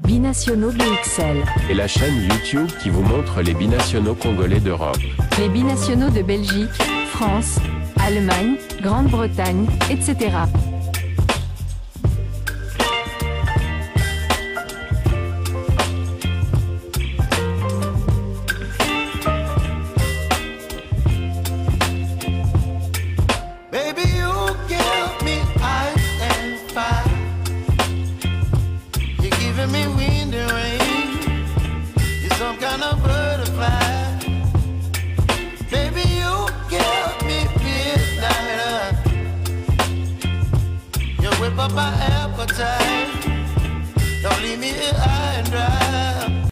Binationaux BXL. Et la chaîne YouTube qui vous montre les binationaux congolais d'Europe. Les binationaux de Belgique, France, Allemagne, Grande-Bretagne, etc.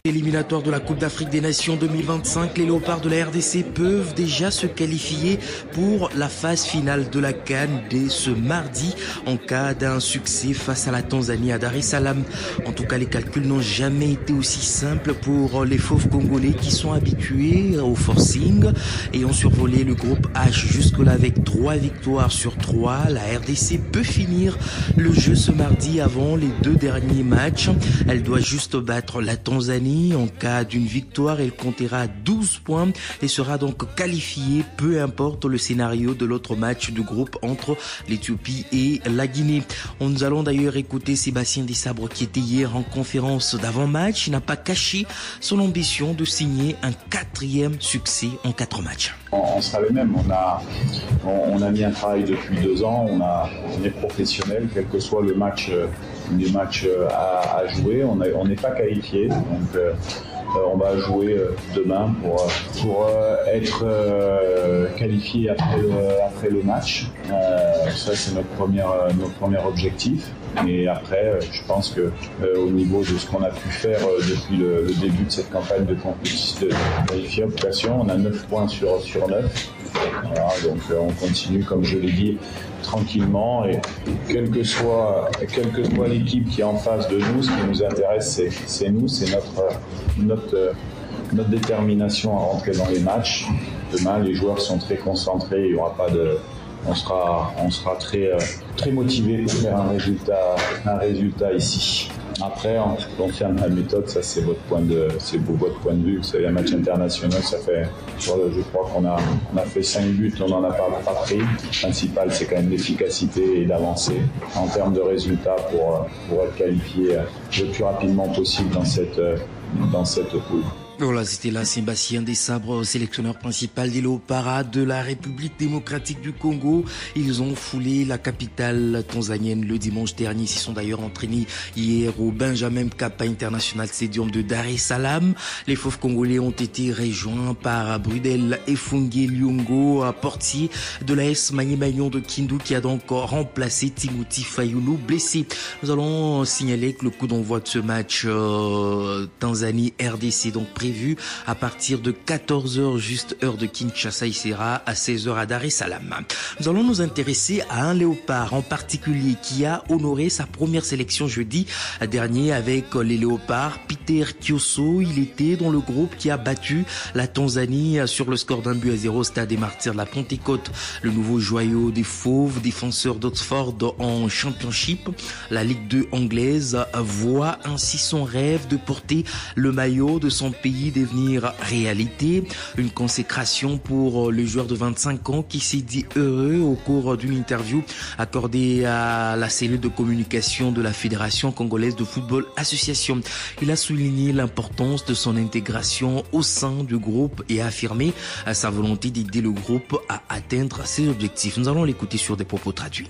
Éliminatoire de la Coupe d'Afrique des Nations 2025, les Léopards de la RDC peuvent déjà se qualifier pour la phase finale de la CAN dès ce mardi en cas d'un succès face à la Tanzanie à Dar es Salaam. En tout cas, les calculs n'ont jamais été aussi simples pour les fauves congolais qui sont habitués au forcing et ont survolé le groupe H jusque-là avec 3 victoires sur 3. La RDC peut finir le jeu ce mardi avant les 2 derniers matchs. Elle doit juste battre la Tanzanie. En cas d'une victoire, elle comptera 12 points et sera donc qualifiée, peu importe le scénario de l'autre match du groupe entre l'Éthiopie et la Guinée. Nous allons d'ailleurs écouter Sébastien Desabre qui était hier en conférence d'avant-match. Il n'a pas caché son ambition de signer un 4e succès en 4 matchs. On sera les mêmes. On a mis un travail depuis 2 ans. On est professionnel, quel que soit le match, les matchs à jouer. On n'est pas qualifié. Donc, on va jouer demain pour être qualifié après le match. Ça, c'est notre premier objectif. Et après, je pense que au niveau de ce qu'on a pu faire depuis le début de cette campagne de qualification, on a 9 points sur 9. Voilà, donc on continue, comme je l'ai dit, tranquillement, et quelle que soit l'équipe qui est en face de nous, ce qui nous intéresse, c'est nous, c'est notre détermination à rentrer dans les matchs. Demain, les joueurs sont très concentrés, il y aura pas de... On sera très motivé pour faire un résultat ici. Après, en ce qui concerne la méthode, ça c'est votre point de vue. C'est un match international, je crois qu'on a fait 5 buts, on n'en a pas pris. Le principal, c'est quand même l'efficacité et d'avancer en termes de résultats pour être qualifié le plus rapidement possible dans cette poule. Voilà, c'était là Sébastien Desabre, sélectionneur principal des Léopards de la République démocratique du Congo. Ils ont foulé la capitale tanzanienne le dimanche dernier. Ils s'y sont d'ailleurs entraînés hier au Benjamin Mkapa International Stadium de Dar es Salaam. Les fauves congolais ont été rejoints par Brudel Efunge Lyongo, portier de l'AS Magny-Magnon de Kindu, qui a donc remplacé Timothy Fayulu, blessé. Nous allons signaler que le coup d'envoi de ce match Tanzanie-RDC donc prévu à partir de 14h, juste heure de Kinshasa, il sera à 16h à Dar es Salaam. Nous allons nous intéresser à un léopard en particulier qui a honoré sa première sélection jeudi dernier avec les Léopards. Peter Kioso, il était dans le groupe qui a battu la Tanzanie sur le score d'1-0 au Stade des Martyrs de la Pentecôte. Le nouveau joyau des Fauves, défenseur d'Oxford en Championship, la Ligue 2 anglaise, voit ainsi son rêve de porter le maillot de son pays devenir réalité. Une consécration pour le joueur de 25 ans qui s'est dit heureux au cours d'une interview accordée à la cellule de communication de la Fédération congolaise de football association. Il a souligné l'importance de son intégration au sein du groupe et a affirmé sa volonté d'aider le groupe à atteindre ses objectifs. Nous allons l'écouter sur des propos traduits.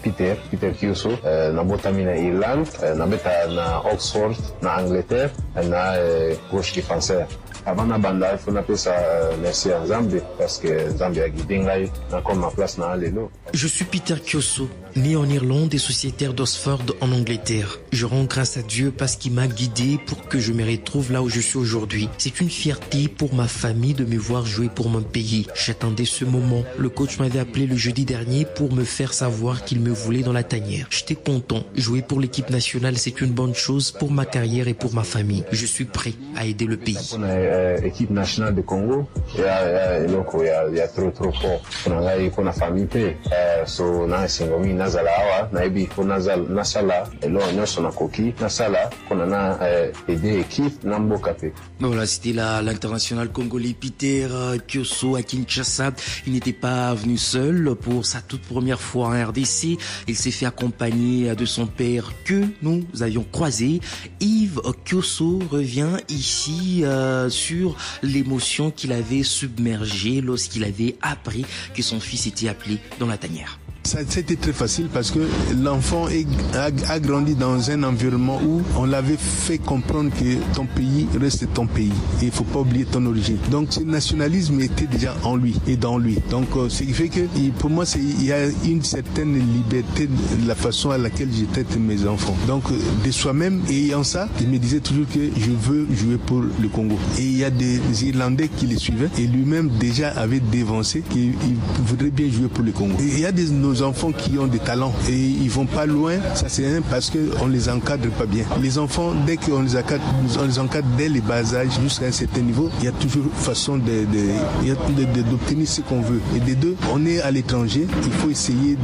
Peter Kioso, na botami na Irlande, na beta na Oxford, na Angleterre, na gauche défenseur. Avant na banda, il faut appeler merci à Zambie parce que Zambie a guidé ngai na comme ma place na lelo. Je suis Peter Kioso, né en Irlande et sociétaire d'Oxford en Angleterre. Je rends grâce à Dieu parce qu'il m'a guidé pour que je me retrouve là où je suis aujourd'hui. C'est une fierté pour ma famille de me voir jouer pour mon pays. J'attendais ce moment. Le coach m'avait appelé le jeudi dernier pour me faire savoir qu'il me voulait dans la tanière. J'étais content. Jouer pour l'équipe nationale, c'est une bonne chose pour ma carrière et pour ma famille. Je suis prêt à aider le pays. équipe nationale de Congo, il y a trop fort. Pour la famille, so na singomi nazala awa na ebi pour nasala elo nyonso na koki nasala qu'on a aidé équipe namboka pe. Voilà, c'était l'international congolais Peter Kioso à Kinshasa. Il n'était pas venu seul pour sa toute première fois en RDC. Il s'est fait accompagner de son père que nous avions croisé. Yves Kioso revient ici sur l'émotion qu'il avait submergée lorsqu'il avait appris que son fils était appelé dans la tanière. C'était très facile parce que l'enfant a grandi dans un environnement où on l'avait fait comprendre que ton pays reste ton pays et il ne faut pas oublier ton origine. Donc ce nationalisme était déjà en lui et dans lui. Donc ce qui fait que pour moi il y a une certaine liberté de la façon à laquelle je traite mes enfants. Donc de soi-même, ayant ça, je me disais toujours que je veux jouer pour le Congo. Et il y a des Irlandais qui les suivaient et lui-même déjà avait dévancé qu'il voudrait bien jouer pour le Congo. Et il y a nos enfants qui ont des talents et ils vont pas loin, ça c'est parce qu'on les encadre pas bien. Les enfants, dès qu'on les encadre dès les bas âges jusqu'à un certain niveau, il y a toujours façon d'obtenir ce qu'on veut. Et des deux, on est à l'étranger, il faut essayer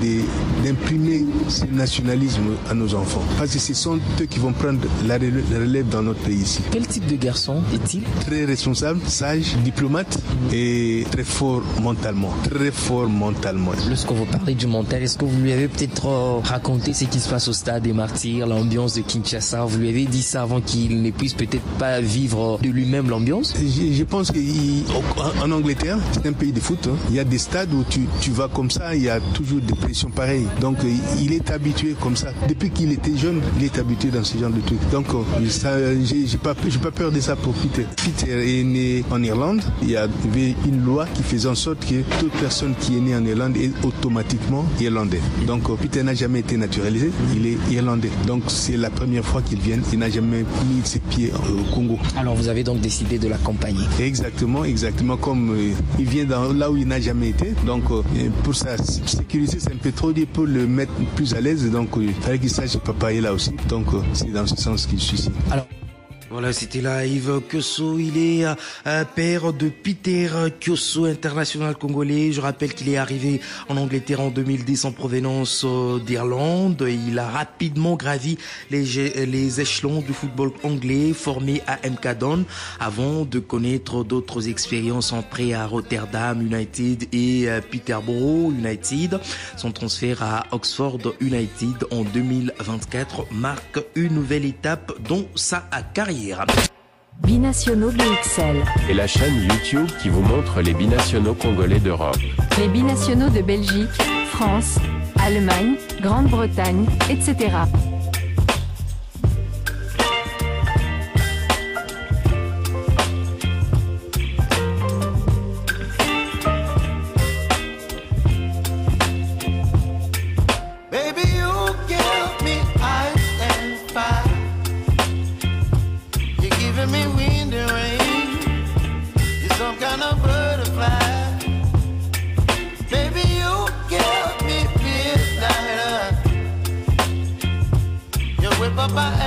d'imprimer ce nationalisme à nos enfants. Parce que ce sont eux qui vont prendre la relève dans notre pays ici. Quel type de garçon est-il? Très responsable, sage, diplomate et très fort mentalement. Très fort mentalement. Lorsque vous parlez du mental, est-ce que vous lui avez peut-être raconté ce qui se passe au stade des Martyrs, l'ambiance de Kinshasa? Vous lui avez dit ça avant qu'il ne puisse peut-être pas vivre de lui-même l'ambiance? Je pense qu'en Angleterre, c'est un pays de foot. Hein. Il y a des stades où tu vas comme ça, il y a toujours des pressions pareilles. Donc il est habitué comme ça. Depuis qu'il était jeune, il est habitué dans ce genre de trucs. Donc j'ai pas peur de ça pour Peter. Peter est né en Irlande. Il y avait une loi qui faisait en sorte que toute personne qui est née en Irlande est automatiquement irlandais. Donc Peter n'a jamais été naturalisé, il est irlandais. Donc c'est la première fois qu'il vient, il n'a jamais mis ses pieds au Congo. Alors vous avez donc décidé de l'accompagner? Exactement, comme il vient là où il n'a jamais été. Donc pour sa sécurité, c'est un peu trop dit pour le mettre plus à l'aise. Donc il fallait qu'il sache que papa est là aussi. Donc c'est dans ce sens qu'il suis ici. Alors, voilà, c'était là Yves Kioso. Il est père de Peter Kioso, international congolais. Je rappelle qu'il est arrivé en Angleterre en 2010 en provenance d'Irlande. Il a rapidement gravi les échelons du football anglais, formé à MK Dons, avant de connaître d'autres expériences en prêt à Rotterdam United et Peterborough United. Son transfert à Oxford United en 2024 marque une nouvelle étape dans sa carrière. Binationaux BXL. Et la chaîne YouTube qui vous montre les binationaux congolais d'Europe. Les binationaux de Belgique, France, Allemagne, Grande-Bretagne, etc. Bye.